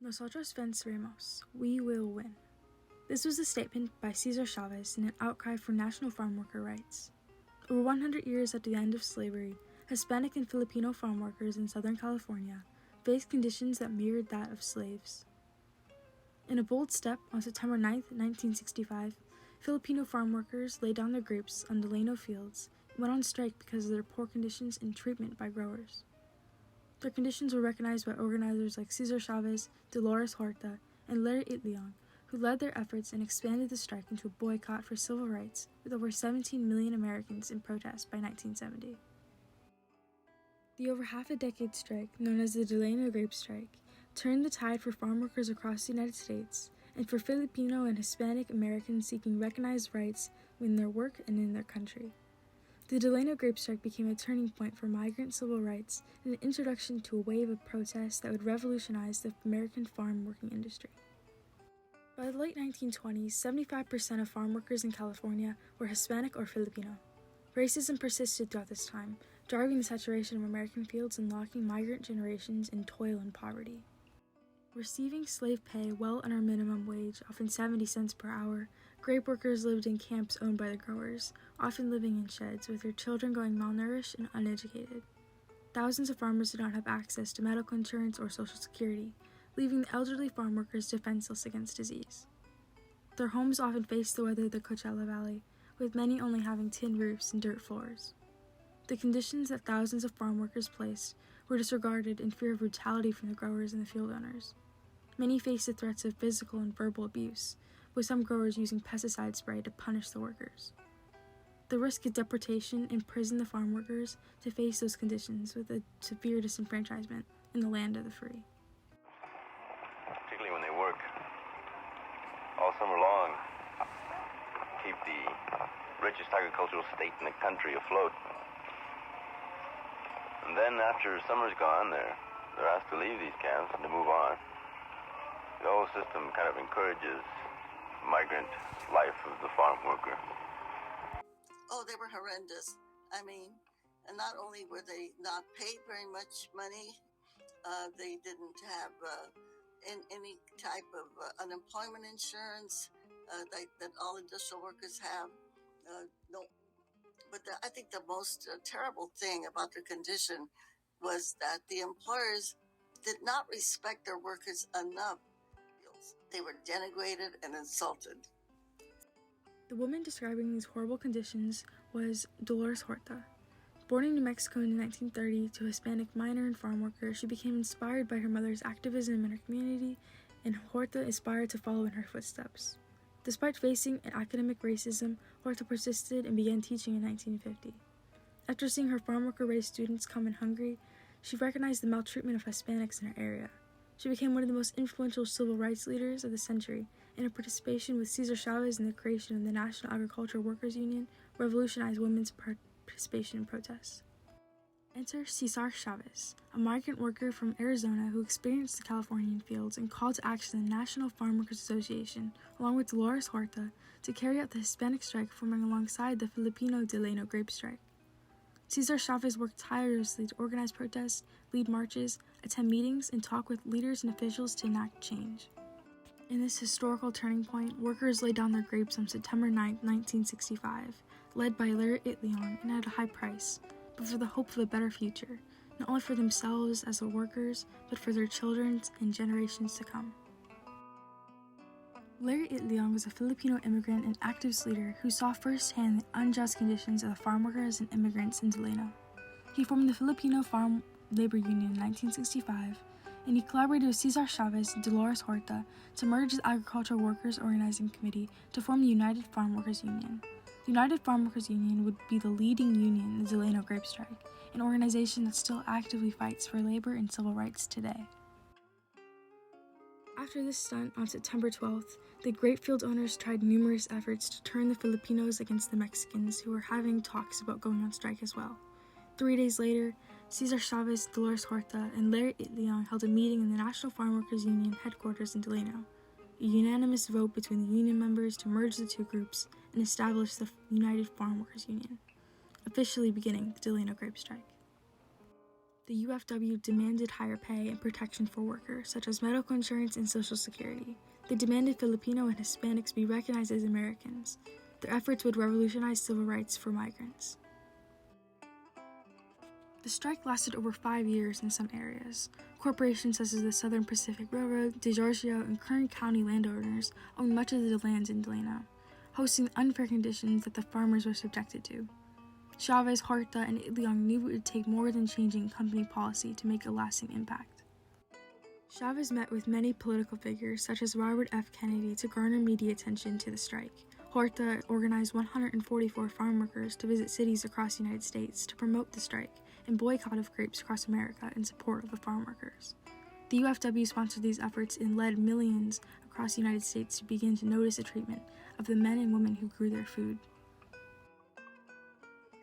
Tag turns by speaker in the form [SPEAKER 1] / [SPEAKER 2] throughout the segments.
[SPEAKER 1] Nosotros venceremos. We will win. This was a statement by Cesar Chavez in an outcry for national farm worker rights. Over 100 years after the end of slavery, Hispanic and Filipino farm workers in Southern California faced conditions that mirrored that of slaves. In a bold step, on September 9, 1965, Filipino farm workers laid down their grapes on Delano fields and went on strike because of their poor conditions and treatment by growers. Their conditions were recognized by organizers like Cesar Chavez, Dolores Huerta, and Larry Itliong, who led their efforts and expanded the strike into a boycott for civil rights, with over 17 million Americans in protest by 1970. The over half-a-decade strike, known as the Delano Grape Strike, turned the tide for farm workers across the United States and for Filipino and Hispanic Americans seeking recognized rights in their work and in their country. The Delano Grape Strike became a turning point for migrant civil rights and an introduction to a wave of protests that would revolutionize the American farm working industry. By the late 1920s, 75% of farm workers in California were Hispanic or Filipino. Racism persisted throughout this time, driving the saturation of American fields and locking migrant generations in toil and poverty. Receiving slave pay well under minimum wage, often 70 cents per hour, grape workers lived in camps owned by the growers, often living in sheds, with their children going malnourished and uneducated. Thousands of farmers did not have access to medical insurance or Social Security, leaving the elderly farm workers defenseless against disease. Their homes often faced the weather of the Coachella Valley, with many only having tin roofs and dirt floors. The conditions that thousands of farm workers faced were disregarded in fear of brutality from the growers and the field owners. Many faced the threats of physical and verbal abuse, with some growers using pesticide spray to punish the workers. The risk of deportation imprisoned the farm workers to face those conditions with a severe disenfranchisement in the land of the free.
[SPEAKER 2] Particularly when they work all summer long, keep the richest agricultural state in the country afloat. And then after summer's gone, they're asked to leave these camps and to move on. The whole system kind of encourages migrant life of the farm worker.
[SPEAKER 3] Oh, they were horrendous. I mean, and not only were they not paid very much money, they didn't have any type of unemployment insurance that all industrial workers have. No. But I think the most terrible thing about their condition was that the employers did not respect their workers enough. They were denigrated and insulted.
[SPEAKER 1] The woman describing these horrible conditions was Dolores Huerta. Born in New Mexico in 1930 to a Hispanic miner and farm worker, she became inspired by her mother's activism in her community, and Huerta aspired to follow in her footsteps. Despite facing academic racism, Huerta persisted and began teaching in 1950. After seeing her farm worker-raised students come in hungry, she recognized the maltreatment of Hispanics in her area. She became one of the most influential civil rights leaders of the century, and her participation with Cesar Chavez in the creation of the National Agricultural Workers Union revolutionized women's participation in protests. Enter Cesar Chavez, a migrant worker from Arizona who experienced the Californian fields and called to action the National Farm Workers Association, along with Dolores Huerta, to carry out the Hispanic strike forming alongside the Filipino Delano Grape Strike. Cesar Chavez worked tirelessly to organize protests, lead marches, attend meetings, and talk with leaders and officials to enact change. In this historical turning point, workers laid down their grapes on September 9, 1965, led by Larry Itliong, and at a high price, but for the hope of a better future, not only for themselves as the workers, but for their children and generations to come. Larry Itliong was a Filipino immigrant and activist leader who saw firsthand the unjust conditions of the farm workers and immigrants in Delano. He formed the Filipino Farm Labor Union in 1965, and he collaborated with Cesar Chavez and Dolores Huerta to merge the Agricultural Workers Organizing Committee to form the United Farm Workers Union. The United Farm Workers Union would be the leading union in the Delano Grape Strike, an organization that still actively fights for labor and civil rights today. After this stunt on September 12th, the grape field owners tried numerous efforts to turn the Filipinos against the Mexicans, who were having talks about going on strike as well. 3 days later, Cesar Chavez, Dolores Huerta, and Larry Itliong held a meeting in the National Farm Workers Union headquarters in Delano. A unanimous vote between the union members to merge the two groups and establish the United Farm Workers Union, officially beginning the Delano Grape Strike. The UFW demanded higher pay and protection for workers, such as medical insurance and Social Security. They demanded Filipino and Hispanics be recognized as Americans. Their efforts would revolutionize civil rights for migrants. The strike lasted over 5 years in some areas. Corporations such as the Southern Pacific Railroad, DeGiorgio, and Kern County landowners owned much of the lands in Delano, hosting the unfair conditions that the farmers were subjected to. Chavez, Horta, and Leong knew it would take more than changing company policy to make a lasting impact. Chavez met with many political figures such as Robert F. Kennedy to garner media attention to the strike. Horta organized 144 farm workers to visit cities across the United States to promote the strike and boycott of grapes across America in support of the farm workers. The UFW sponsored these efforts and led millions across the United States to begin to notice the treatment of the men and women who grew their food.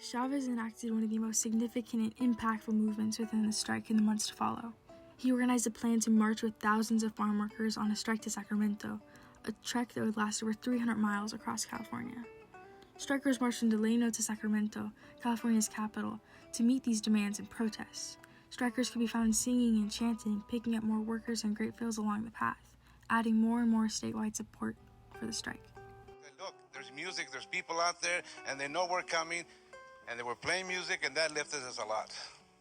[SPEAKER 1] Chavez enacted one of the most significant and impactful movements within the strike in the months to follow. He organized a plan to march with thousands of farm workers on a strike to Sacramento, a trek that would last over 300 miles across California. Strikers marched from Delano to Sacramento, California's capital, to meet these demands and protests. Strikers could be found singing and chanting, picking up more workers and grape fields along the path, adding more and more statewide support for the strike.
[SPEAKER 4] Look, there's music, there's people out there, and they know we're coming, and they were playing music, and that lifted us a lot.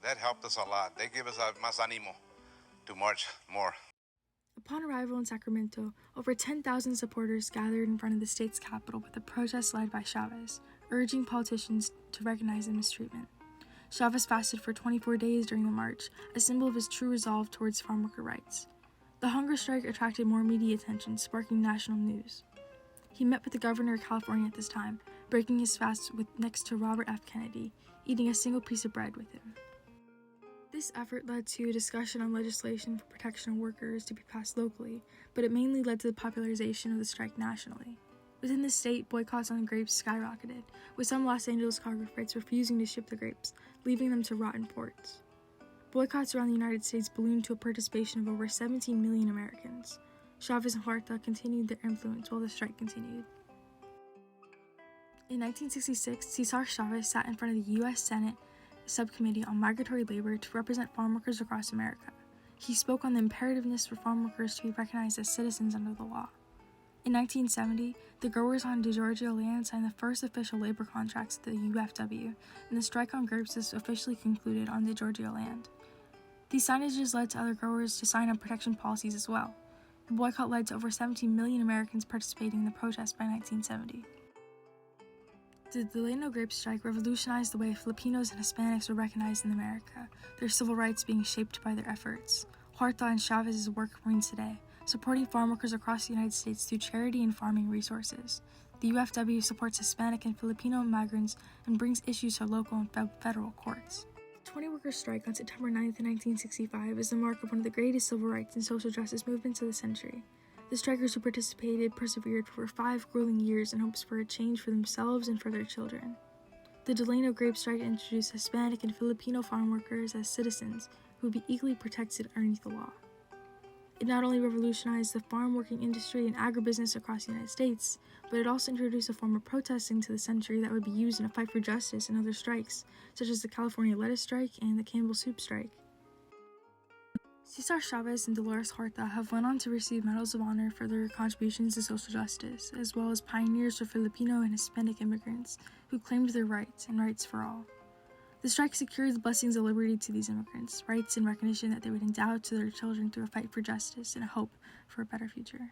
[SPEAKER 4] That helped us a lot. They gave us más ánimo to march more.
[SPEAKER 1] Upon arrival in Sacramento, over 10,000 supporters gathered in front of the state's capital with a protest led by Chavez, urging politicians to recognize the mistreatment. Chavez fasted for 24 days during the march, a symbol of his true resolve towards farm worker rights. The hunger strike attracted more media attention, sparking national news. He met with the governor of California at this time, breaking his fast next to Robert F. Kennedy, eating a single piece of bread with him. This effort led to a discussion on legislation for protection of workers to be passed locally, but it mainly led to the popularization of the strike nationally. Within the state, boycotts on grapes skyrocketed, with some Los Angeles cargo freights refusing to ship the grapes, leaving them to rot in ports. Boycotts around the United States ballooned to a participation of over 17 million Americans. Chavez and Horta continued their influence while the strike continued. In 1966, Cesar Chavez sat in front of the U.S. Senate Subcommittee on Migratory Labor to represent farm workers across America. He spoke on the imperativeness for farm workers to be recognized as citizens under the law. In 1970, the growers on DeGiorgio land signed the first official labor contracts with the UFW, and the strike on grapes was officially concluded on DeGiorgio land. These signages led to other growers to sign on protection policies as well. The boycott led to over 17 million Americans participating in the protest by 1970. The Delano grape strike revolutionized the way Filipinos and Hispanics were recognized in America, their civil rights being shaped by their efforts. Horta and Chavez's work remains today, supporting farm workers across the United States through charity and farming resources. The UFW supports Hispanic and Filipino migrants and brings issues to local and federal courts. The 20-worker strike on September 9, 1965 is the mark of one of the greatest civil rights and social justice movements of the century. The strikers who participated persevered for 5 grueling years in hopes for a change for themselves and for their children. The Delano grape strike introduced Hispanic and Filipino farm workers as citizens who would be equally protected underneath the law. It not only revolutionized the farm working industry and agribusiness across the United States, but it also introduced a form of protesting to the century that would be used in a fight for justice and other strikes, such as the California lettuce strike and the Campbell soup strike. Cesar Chavez and Dolores Horta have went on to receive medals of honor for their contributions to social justice, as well as pioneers for Filipino and Hispanic immigrants who claimed their rights and rights for all. The strike secured the blessings of liberty to these immigrants, rights and recognition that they would endow to their children through a fight for justice and a hope for a better future.